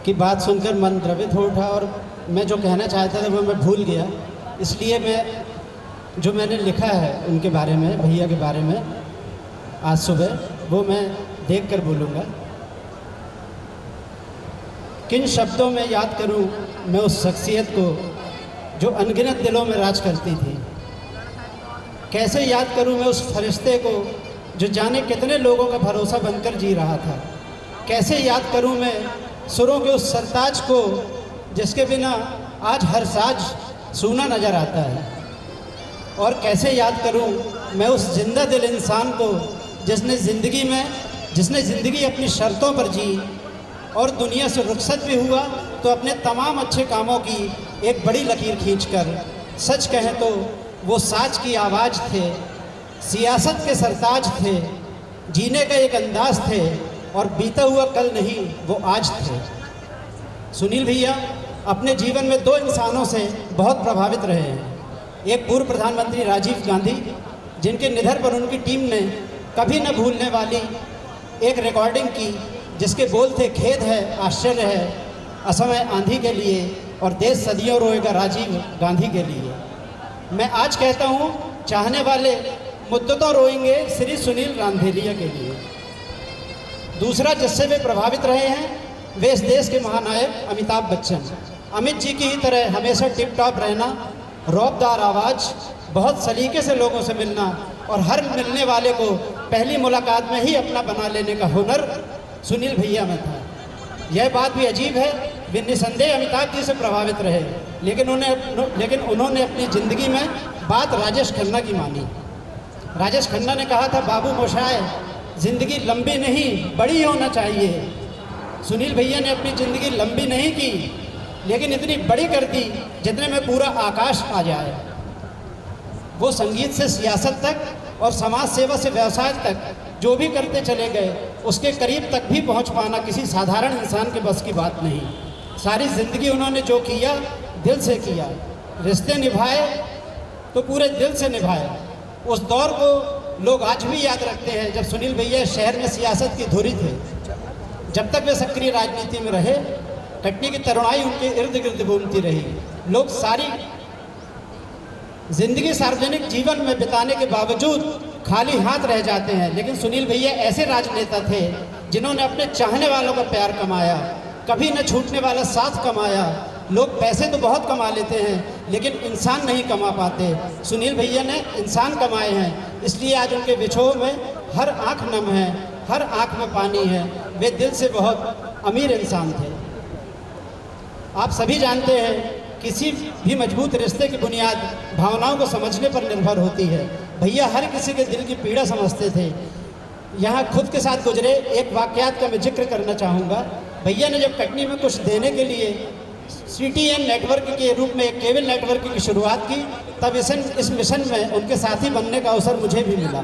की बात सुनकर मन द्रवित हो उठा और मैं जो कहना चाहता था वो मैं भूल गया। इसलिए मैंने लिखा है उनके बारे में, भैया के बारे में आज सुबह, वो मैं देख कर बोलूँगा। किन शब्दों में याद करूं मैं उस शख्सियत को जो अनगिनत दिलों में राज करती थी। कैसे याद करूं मैं उस फरिश्ते को जो जाने कितने लोगों का भरोसा बनकर जी रहा था। कैसे याद करूं मैं सुरों के उस सरताज को जिसके बिना आज हर साज सूना नज़र आता है। और कैसे याद करूं मैं उस जिंदा दिल इंसान को जिसने ज़िंदगी अपनी शर्तों पर जी और दुनिया से रुखसत भी हुआ तो अपने तमाम अच्छे कामों की एक बड़ी लकीर खींचकर, सच कहें तो वो साज की आवाज़ थे, सियासत के सरताज थे, जीने का एक अंदाज थे और बीता हुआ कल नहीं वो आज थे। सुनील भैया अपने जीवन में दो इंसानों से बहुत प्रभावित रहे हैं। एक पूर्व प्रधानमंत्री राजीव गांधी, जिनके निधन पर उनकी टीम ने कभी न भूलने वाली एक रिकॉर्डिंग की जिसके बोल थे, खेद है, आश्चर्य है, असमय आंधी के लिए और देश सदियों रोएगा राजीव गांधी के लिए। मैं आज कहता हूँ, चाहने वाले मुद्दतों रोएंगे श्री सुनील रांधेलिया के लिए। दूसरा जिससे वे प्रभावित रहे हैं वे इस देश के महानायक अमिताभ बच्चन। अमित जी की ही तरह हमेशा टिप टॉप रहना, रौबदार आवाज़, बहुत सलीके से लोगों से मिलना और हर मिलने वाले को पहली मुलाकात में ही अपना बना लेने का हुनर सुनील भैया में था। यह बात भी अजीब है, वे निसंदेह अमिताभ जी से प्रभावित रहे, लेकिन उन्होंने अपनी ज़िंदगी में बात राजेश खन्ना की मानी। राजेश खन्ना ने कहा था, बाबू मोशाय, ज़िंदगी लंबी नहीं बड़ी होना चाहिए। सुनील भैया ने अपनी ज़िंदगी लंबी नहीं की लेकिन इतनी बड़ी कर दी जितने में पूरा आकाश आ जाए। वो संगीत से सियासत तक और समाज सेवा से व्यवसाय तक जो भी करते चले गए उसके करीब तक भी पहुंच पाना किसी साधारण इंसान के बस की बात नहीं। सारी ज़िंदगी उन्होंने जो किया दिल से किया, रिश्ते निभाए तो पूरे दिल से निभाए। उस दौर को लोग आज भी याद रखते हैं जब सुनील भैया शहर में सियासत की धुरी थे। जब तक वे सक्रिय राजनीति में रहे, कटनी की तरुणाई उनके इर्द गिर्द घूमती रही। लोग सारी जिंदगी सार्वजनिक जीवन में बिताने के बावजूद खाली हाथ रह जाते हैं, लेकिन सुनील भैया ऐसे राजनेता थे जिन्होंने अपने चाहने वालों का प्यार कमाया, कभी न छूटने वाला साथ कमाया। लोग पैसे तो बहुत कमा लेते हैं लेकिन इंसान नहीं कमा पाते। सुनील भैया ने इंसान कमाए हैं, इसलिए आज उनके विछोह में हर आँख नम है, हर आँख में पानी है। वे दिल से बहुत अमीर इंसान थे। आप सभी जानते हैं किसी भी मजबूत रिश्ते की बुनियाद भावनाओं को समझने पर निर्भर होती है। भैया हर किसी के दिल की पीड़ा समझते थे। यहाँ खुद के साथ गुजरे एक वाक़यात का मैं जिक्र करना चाहूँगा। भैया ने जब कटनी में कुछ देने के लिए CTN नेटवर्क के रूप में एक केबल नेटवर्क की शुरुआत की, तब इस मिशन में उनके साथी बनने का अवसर मुझे भी मिला।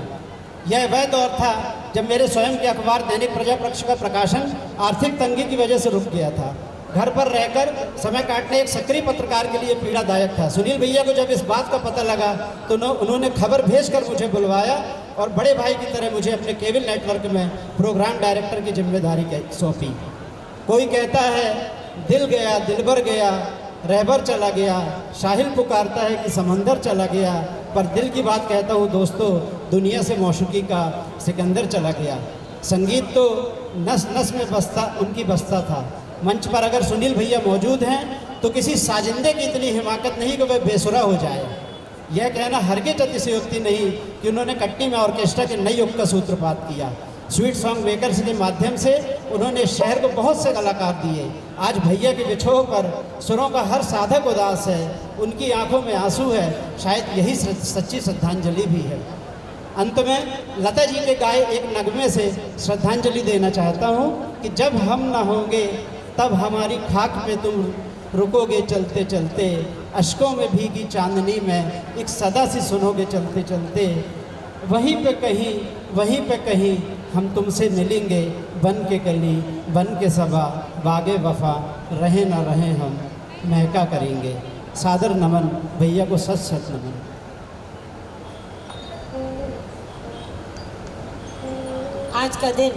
यह वह दौर था जब मेरे स्वयं के अखबार दैनिक प्रजापक्ष का प्रकाशन आर्थिक तंगी की वजह से रुक गया था। घर पर रहकर समय काटने एक सक्रिय पत्रकार के लिए पीड़ादायक था। सुनील भैया को जब इस बात का पता लगा तो उन्होंने खबर भेजकर मुझे बुलवाया और बड़े भाई की तरह मुझे अपने केबल नेटवर्क में प्रोग्राम डायरेक्टर की जिम्मेदारी सौंपी। कोई कहता है दिल गया दिलबर गया, रहबर चला गया, साहिल पुकारता है कि समंदर चला गया, पर दिल की बात कहता हूँ दोस्तों, दुनिया से मौशूकी का सिकंदर चला गया। संगीत तो नस नस में उनकी बसता था। मंच पर अगर सुनील भैया मौजूद हैं तो किसी साजिंदे की इतनी हिमाकत नहीं कि वह बेसुरा हो जाए। यह कहना हरगिज़ अतिशयोक्ति नहीं कि उन्होंने कटनी में ऑर्केस्ट्रा के नए युग का सूत्रपात किया। स्वीट सॉन्ग मेकर्स के माध्यम से उन्होंने शहर को बहुत से कलाकार दिए। आज भैया के विछोह पर सुरों का हर साधक उदास है, उनकी आंखों में आंसू है। शायद यही सच्ची श्रद्धांजलि भी है। अंत में लता जी के गाए एक नगमे से श्रद्धांजलि देना चाहता हूँ कि जब हम न होंगे तब हमारी खाक पे तुम रुकोगे चलते चलते, अश्कों में भीगी चांदनी में एक सदा सी सुनोगे चलते चलते। वहीं पे कहीं हम तुमसे मिलेंगे, बन के कली बन के सबा, बागे वफा रहे ना रहे हम महका करेंगे। सादर नमन भैया को, सच सच नमन। आज का दिन